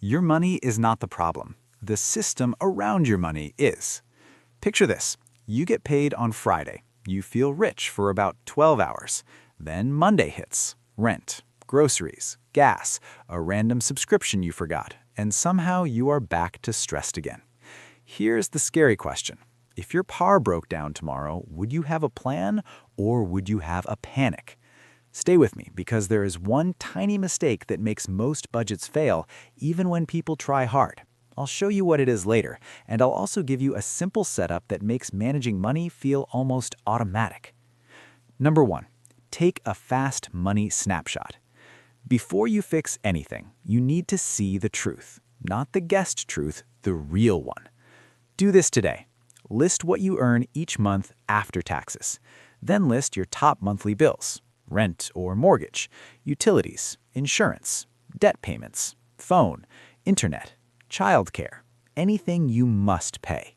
Your money is not the problem. The system around your money is. Picture this. You get paid on Friday. You feel rich for about 12 hours. Then Monday hits. Rent, groceries, gas, a random subscription you forgot, and somehow you are back to stressed again. Here's the scary question. If your power broke down tomorrow, would you have a plan or would you have a panic? Stay with me because there is one tiny mistake that makes most budgets fail, even when people try hard. I'll show you what it is later, and I'll also give you a simple setup that makes managing money feel almost automatic. Number 1, take a fast money snapshot. Before you fix anything, you need to see the truth, not the guessed truth, the real one. Do this today. List what you earn each month after taxes. Then list your top monthly bills. Rent or mortgage, utilities, insurance, debt payments, phone, internet, childcare, anything you must pay.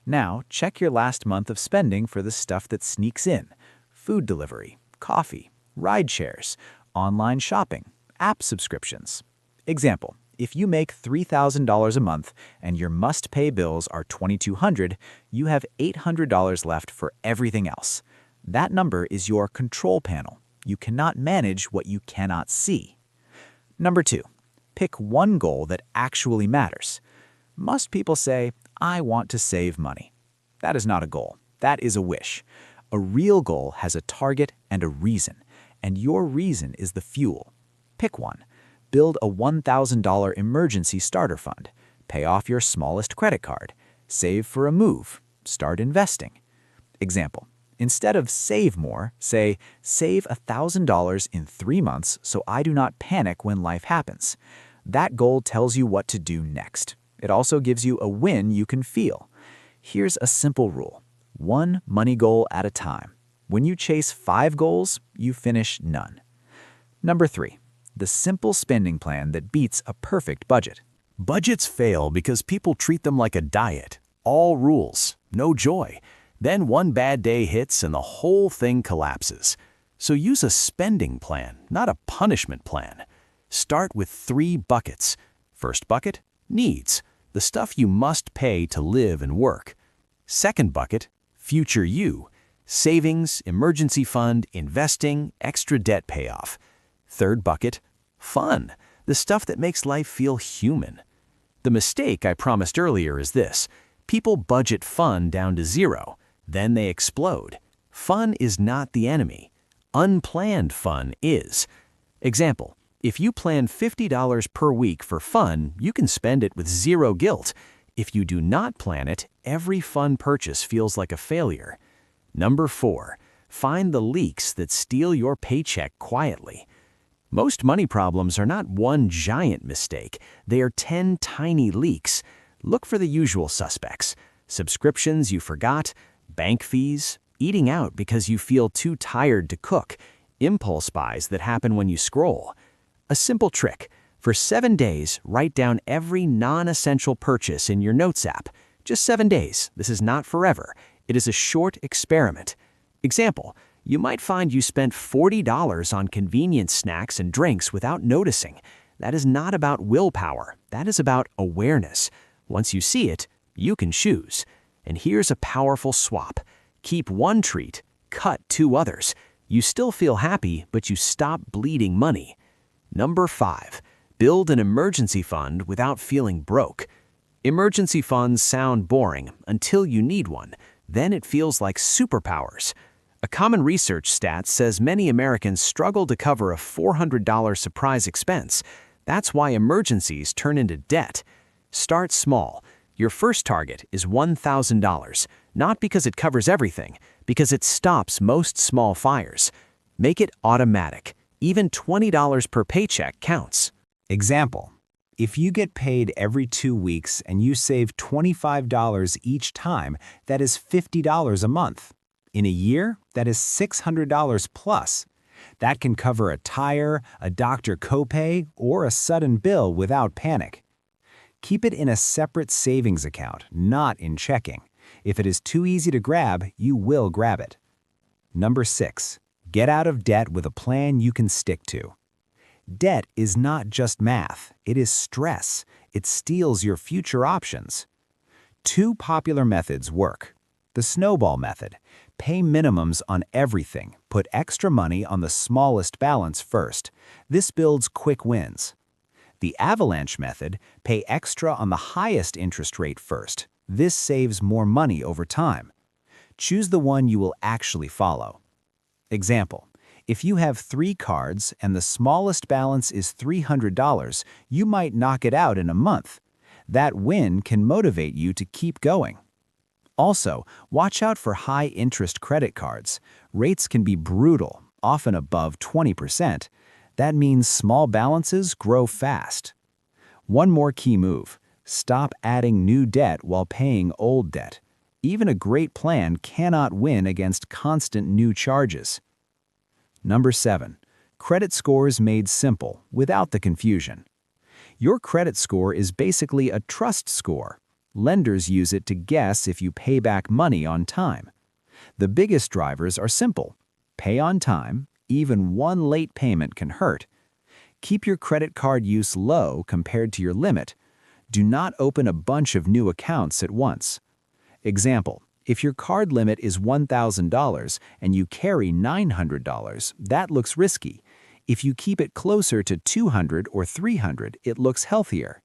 Now, check your last month of spending for the stuff that sneaks in: food delivery, coffee, ride shares, online shopping, app subscriptions. Example, if you make $3,000 a month and your must-pay bills are $2,200, you have $800 left for everything else. That number is your control panel. You cannot manage what you cannot see. Number 2, pick one goal that actually matters. Most people say, I want to save money. That is not a goal. That is a wish. A real goal has a target and a reason, and your reason is the fuel. Pick one. Build a $1,000 emergency starter fund. Pay off your smallest credit card. Save for a move. Start investing. Example. Instead of save more, say, save $1,000 in 3 months so I do not panic when life happens. That goal tells you what to do next. It also gives you a win you can feel. Here's a simple rule. One money goal at a time. When you chase 5 goals, you finish none. Number 3, the simple spending plan that beats a perfect budget. Budgets fail because people treat them like a diet. All rules, no joy. Then one bad day hits and the whole thing collapses. So use a spending plan, not a punishment plan. Start with 3 buckets. First bucket, needs, the stuff you must pay to live and work. Second bucket, future you, savings, emergency fund, investing, extra debt payoff. Third bucket, fun, the stuff that makes life feel human. The mistake I promised earlier is this. People budget fun down to 0. Then they explode. Fun is not the enemy. Unplanned fun is. Example, if you plan $50 per week for fun, you can spend it with 0 guilt. If you do not plan it, every fun purchase feels like a failure. Number 4, find the leaks that steal your paycheck quietly. Most money problems are not one giant mistake. They are 10 tiny leaks. Look for the usual suspects. Subscriptions you forgot, bank fees, eating out because you feel too tired to cook, impulse buys that happen when you scroll. A simple trick. For 7 days, write down every non-essential purchase in your Notes app. Just 7 days. This is not forever. It is a short experiment. Example, you might find you spent $40 on convenience snacks and drinks without noticing. That is not about willpower. That is about awareness. Once you see it, you can choose. And here's a powerful swap. Keep one treat, cut 2 others. You still feel happy, but you stop bleeding money. Number 5, build an emergency fund without feeling broke. Emergency funds sound boring until you need one. Then it feels like superpowers. A common research stat says many Americans struggle to cover a $400 surprise expense. That's why emergencies turn into debt. Start small. Your first target is $1,000, not because it covers everything, because it stops most small fires. Make it automatic. Even $20 per paycheck counts. Example, if you get paid every 2 weeks and you save $25 each time, that is $50 a month. In a year, that is $600 plus. That can cover a tire, a doctor copay, or a sudden bill without panic. Keep it in a separate savings account, not in checking. If it is too easy to grab, you will grab it. Number 6, get out of debt with a plan you can stick to. Debt is not just math, it is stress. It steals your future options. Two popular methods work. The snowball method. Pay minimums on everything. Put extra money on the smallest balance first. This builds quick wins. The avalanche method. Pay extra on the highest interest rate first. This saves more money over time. Choose the one you will actually follow. Example. If you have 3 cards and the smallest balance is $300, you might knock it out in a month. That win can motivate you to keep going. Also, watch out for high-interest credit cards. Rates can be brutal, often above 20%. That means small balances grow fast. One more key move. Stop adding new debt while paying old debt. Even a great plan cannot win against constant new charges. Number 7. Credit scores made simple, without the confusion. Your credit score is basically a trust score. Lenders use it to guess if you pay back money on time. The biggest drivers are simple. Pay on time, even one late payment can hurt. Keep your credit card use low compared to your limit. Do not open a bunch of new accounts at once. Example. If your card limit is $1,000 and you carry $900, that looks risky. If you keep it closer to $200 or $300, it looks healthier.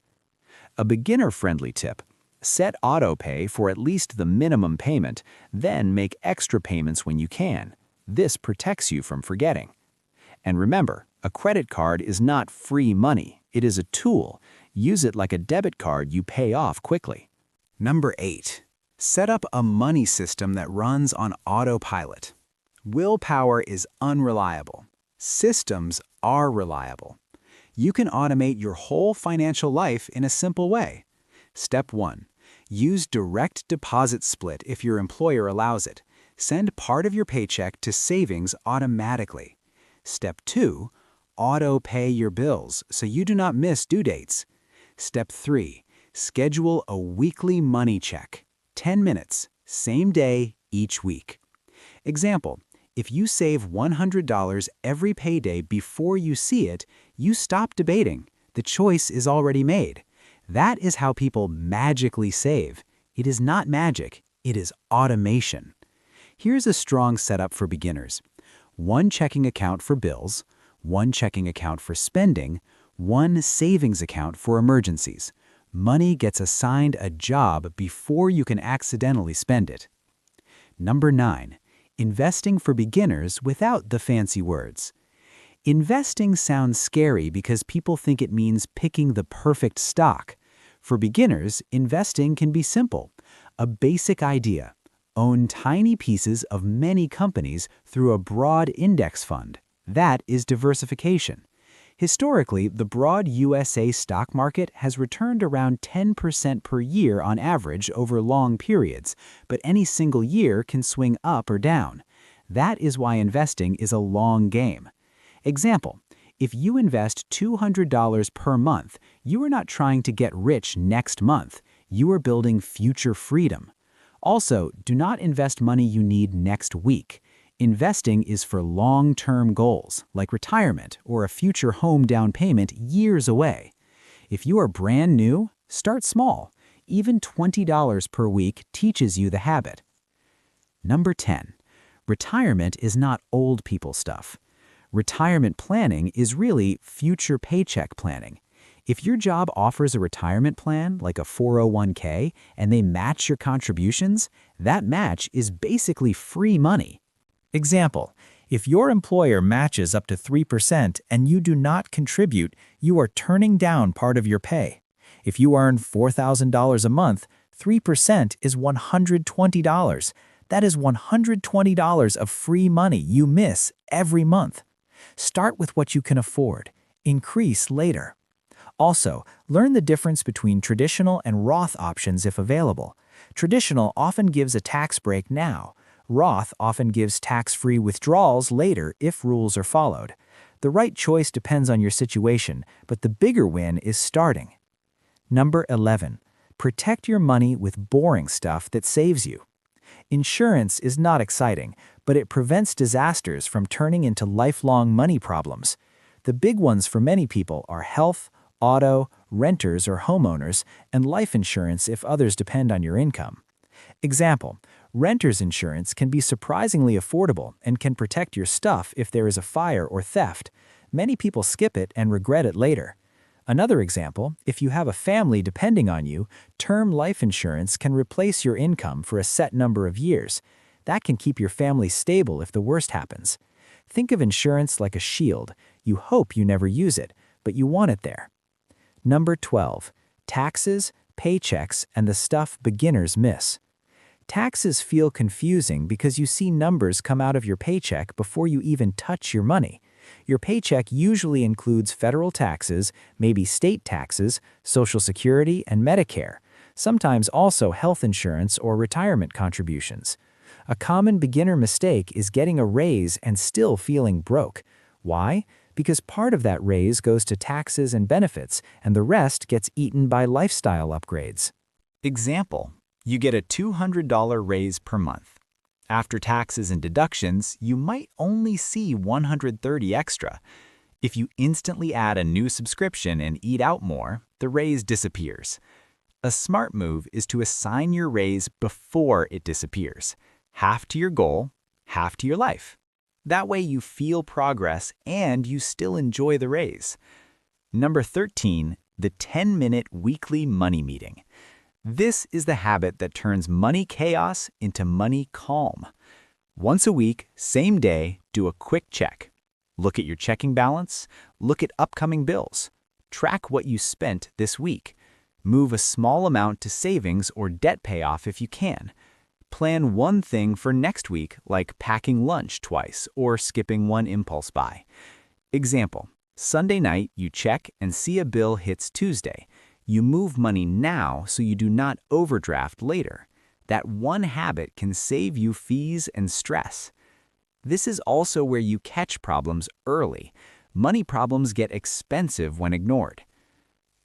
A beginner-friendly tip. Set auto-pay for at least the minimum payment, then make extra payments when you can. This protects you from forgetting. And remember, a credit card is not free money. It is a tool. Use it like a debit card you pay off quickly. Number 8. Set up a money system that runs on autopilot. Willpower is unreliable. Systems are reliable. You can automate your whole financial life in a simple way. Step 1. Use direct deposit split if your employer allows it. Send part of your paycheck to savings automatically. Step 2. Auto-pay your bills so you do not miss due dates. Step 3. Schedule a weekly money check. 10 minutes, same day, each week. Example, if you save $100 every payday before you see it, you stop debating. The choice is already made. That is how people magically save. It is not magic, it is automation. Here's a strong setup for beginners. One checking account for bills, one checking account for spending, one savings account for emergencies. Money gets assigned a job before you can accidentally spend it. Number 9. Investing for beginners without the fancy words. Investing sounds scary because people think it means picking the perfect stock. For beginners, investing can be simple. A basic idea. Own tiny pieces of many companies through a broad index fund. That is diversification. Historically, the broad USA stock market has returned around 10% per year on average over long periods, but any single year can swing up or down. That is why investing is a long game. Example, if you invest $200 per month, you are not trying to get rich next month. You are building future freedom. Also, do not invest money you need next week. Investing is for long-term goals, like retirement or a future home down payment years away. If you are brand new, start small. Even $20 per week teaches you the habit. Number 10. Retirement is not old people stuff. Retirement planning is really future paycheck planning. If your job offers a retirement plan, like a 401k, and they match your contributions, that match is basically free money. Example, if your employer matches up to 3% and you do not contribute, you are turning down part of your pay. If you earn $4,000 a month, 3% is $120. That is $120 of free money you miss every month. Start with what you can afford. Increase later. Also, learn the difference between traditional and Roth options if available. Traditional often gives a tax break now. Roth often gives tax-free withdrawals later if rules are followed. The right choice depends on your situation, but the bigger win is starting. Number 11. Protect your money with boring stuff that saves you. Insurance is not exciting, but it prevents disasters from turning into lifelong money problems. The big ones for many people are health, auto, renters or homeowners, and life insurance if others depend on your income. Example, renter's insurance can be surprisingly affordable and can protect your stuff if there is a fire or theft. Many people skip it and regret it later. Another example, if you have a family depending on you, term life insurance can replace your income for a set number of years. That can keep your family stable if the worst happens. Think of insurance like a shield. You hope you never use it, but you want it there. Number 12. Taxes, paychecks, and the stuff beginners miss. Taxes feel confusing because you see numbers come out of your paycheck before you even touch your money. Your paycheck usually includes federal taxes, maybe state taxes, Social Security, and Medicare, sometimes also health insurance or retirement contributions. A common beginner mistake is getting a raise and still feeling broke. Why? Because part of that raise goes to taxes and benefits, and the rest gets eaten by lifestyle upgrades. Example, you get a $200 raise per month. After taxes and deductions, you might only see $130 extra. If you instantly add a new subscription and eat out more, the raise disappears. A smart move is to assign your raise before it disappears. Half to your goal, half to your life. That way you feel progress and you still enjoy the raise. Number 13, the 10-minute weekly money meeting. This is the habit that turns money chaos into money calm. Once a week, same day, do a quick check. Look at your checking balance, look at upcoming bills. Track what you spent this week. Move a small amount to savings or debt payoff if you can. Plan one thing for next week, like packing lunch twice or skipping one impulse buy. Example, Sunday night you check and see a bill hits Tuesday. You move money now so you do not overdraft later. That one habit can save you fees and stress. This is also where you catch problems early. Money problems get expensive when ignored.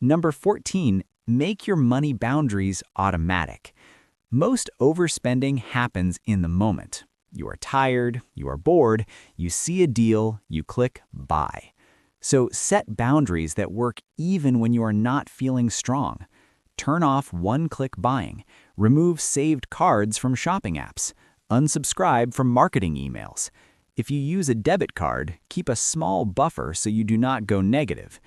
Number 14, make your money boundaries automatic. Most overspending happens in the moment. You are tired, you are bored, you see a deal, you click buy. So set boundaries that work even when you are not feeling strong. Turn off one-click buying. Remove saved cards from shopping apps. Unsubscribe from marketing emails. If you use a debit card, keep a small buffer so you do not go negative.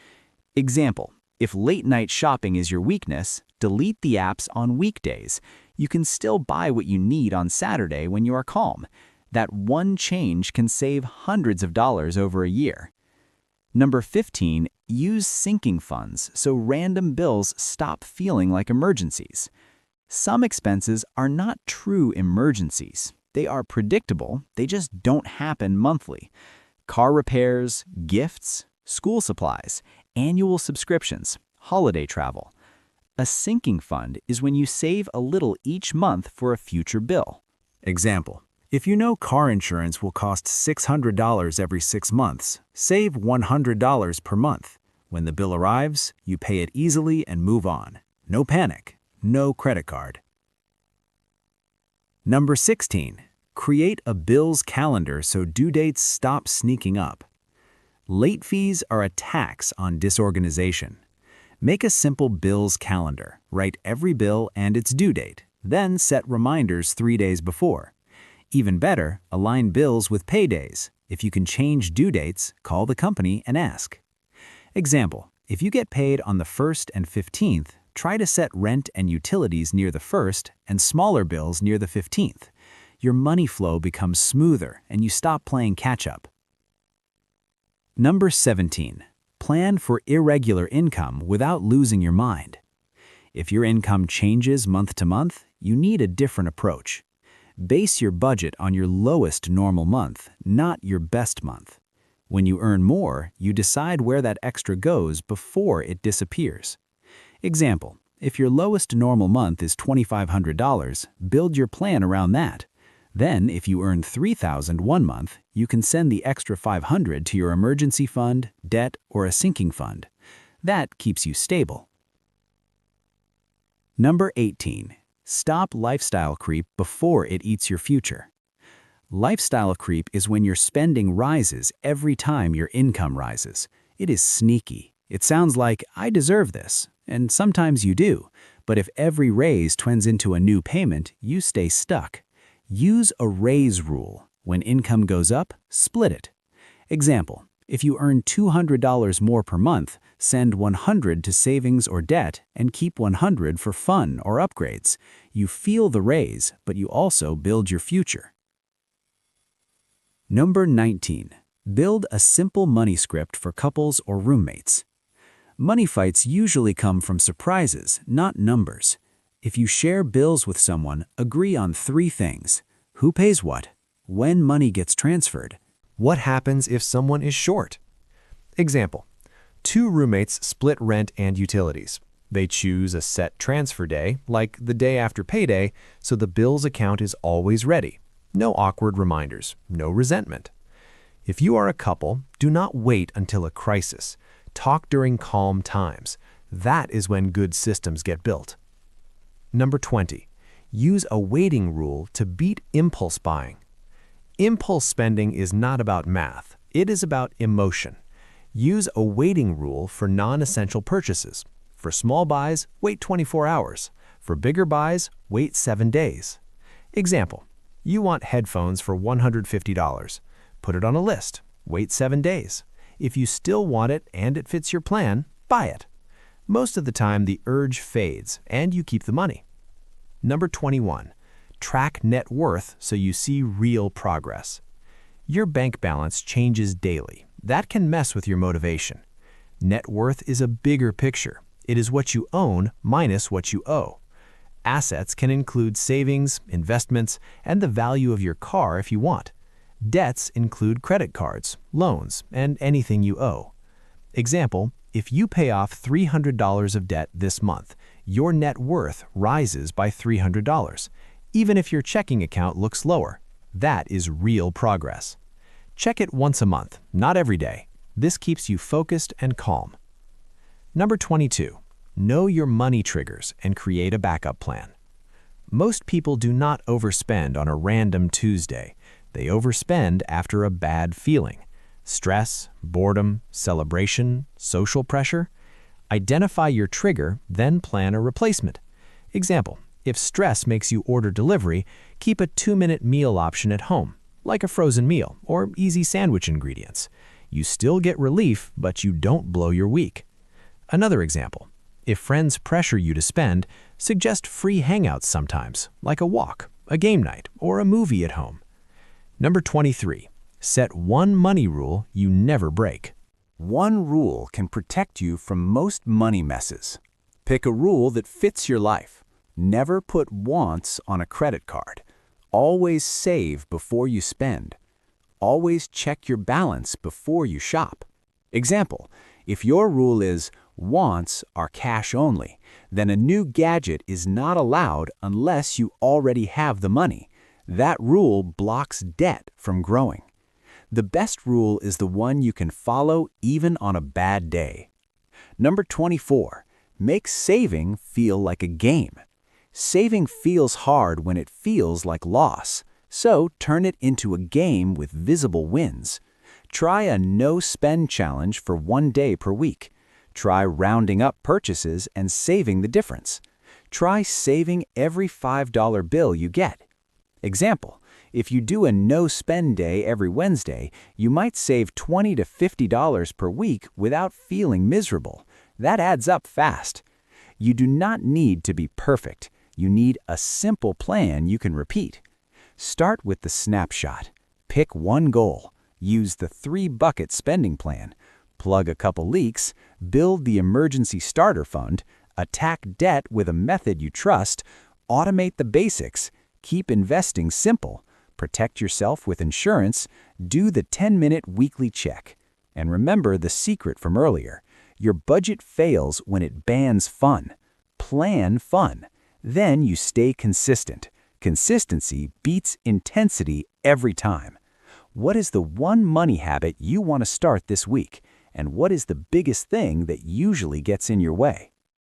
Example, if late-night shopping is your weakness, delete the apps on weekdays. You can still buy what you need on Saturday when you are calm. That one change can save hundreds of dollars over a year. Number 15, use sinking funds so random bills stop feeling like emergencies. Some expenses are not true emergencies. They are predictable, they just don't happen monthly. Car repairs, gifts, school supplies, annual subscriptions, holiday travel. A sinking fund is when you save a little each month for a future bill. Example, if you know car insurance will cost $600 every 6 months, save $100 per month. When the bill arrives, you pay it easily and move on. No panic, no credit card. Number 16, create a bills calendar so due dates stop sneaking up. Late fees are a tax on disorganization. Make a simple bills calendar. Write every bill and its due date, then set reminders 3 days before. Even better, align bills with paydays. If you can change due dates, call the company and ask. Example, if you get paid on the 1st and 15th, try to set rent and utilities near the 1st and smaller bills near the 15th. Your money flow becomes smoother and you stop playing catch-up. Number 17, plan for irregular income without losing your mind. If your income changes month to month, you need a different approach. Base your budget on your lowest normal month, not your best month. When you earn more, you decide where that extra goes before it disappears. Example, if your lowest normal month is $2,500, build your plan around that. Then, if you earn $3,000 one month, you can send the extra $500 to your emergency fund, debt, or a sinking fund. That keeps you stable. Number 18. Stop lifestyle creep before it eats your future. Lifestyle creep is when your spending rises every time your income rises. It is sneaky. It sounds like, I deserve this, and sometimes you do. But if every raise turns into a new payment, you stay stuck. Use a raise rule. When income goes up, split it. Example, if you earn $200 more per month, send $100 to savings or debt and keep $100 for fun or upgrades. You feel the raise, but you also build your future. Number 19. Build a simple money script for couples or roommates. Money fights usually come from surprises, not numbers. If you share bills with someone, agree on 3 things: who pays what, when money gets transferred. What happens if someone is short? Example, 2 roommates split rent and utilities. They choose a set transfer day, like the day after payday, so the bills account is always ready. No awkward reminders, no resentment. If you are a couple, do not wait until a crisis. Talk during calm times. That is when good systems get built. Number 20. Use a waiting rule to beat impulse buying. Impulse spending is not about math. It is about emotion. Use a waiting rule for non-essential purchases. For small buys, wait 24 hours. For bigger buys, wait 7 days. Example, you want headphones for $150. Put it on a list. Wait 7 days. If you still want it and it fits your plan, buy it. Most of the time, the urge fades and you keep the money. Number 21. Track net worth so you see real progress. Your bank balance changes daily. That can mess with your motivation. Net worth is a bigger picture. It is what you own minus what you owe. Assets can include savings, investments, and the value of your car if you want. Debts include credit cards, loans, and anything you owe. Example, if you pay off $300 of debt this month, your net worth rises by $300. Even if your checking account looks lower, that is real progress. Check it once a month, not every day. This keeps you focused and calm. Number 22. Know your money triggers and create a backup plan. Most people do not overspend on a random Tuesday. They overspend after a bad feeling. Stress, boredom, celebration, social pressure. Identify your trigger, then plan a replacement. Example, if stress makes you order delivery, keep a 2-minute meal option at home, like a frozen meal or easy sandwich ingredients. You still get relief, but you don't blow your week. Another example, if friends pressure you to spend, suggest free hangouts sometimes, like a walk, a game night, or a movie at home. Number 23. Set one money rule you never break. One rule can protect you from most money messes. Pick a rule that fits your life. Never put wants on a credit card. Always save before you spend. Always check your balance before you shop. Example, if your rule is wants are cash only, then a new gadget is not allowed unless you already have the money. That rule blocks debt from growing. The best rule is the one you can follow even on a bad day. Number 24. Make saving feel like a game. Saving feels hard when it feels like loss, so turn it into a game with visible wins. Try a no-spend challenge for 1 day per week. Try rounding up purchases and saving the difference. Try saving every $5 bill you get. Example, if you do a no-spend day every Wednesday, you might save $20 to $50 per week without feeling miserable. That adds up fast. You do not need to be perfect. You need a simple plan you can repeat. Start with the snapshot. Pick one goal. Use the 3-bucket spending plan. Plug a couple leaks. Build the emergency starter fund. Attack debt with a method you trust. Automate the basics. Keep investing simple. Protect yourself with insurance. Do the 10-minute weekly check. And remember the secret from earlier. Your budget fails when it bans fun. Plan fun. Then you stay consistent. Consistency beats intensity every time. What is the one money habit you want to start this week? And what is the biggest thing that usually gets in your way?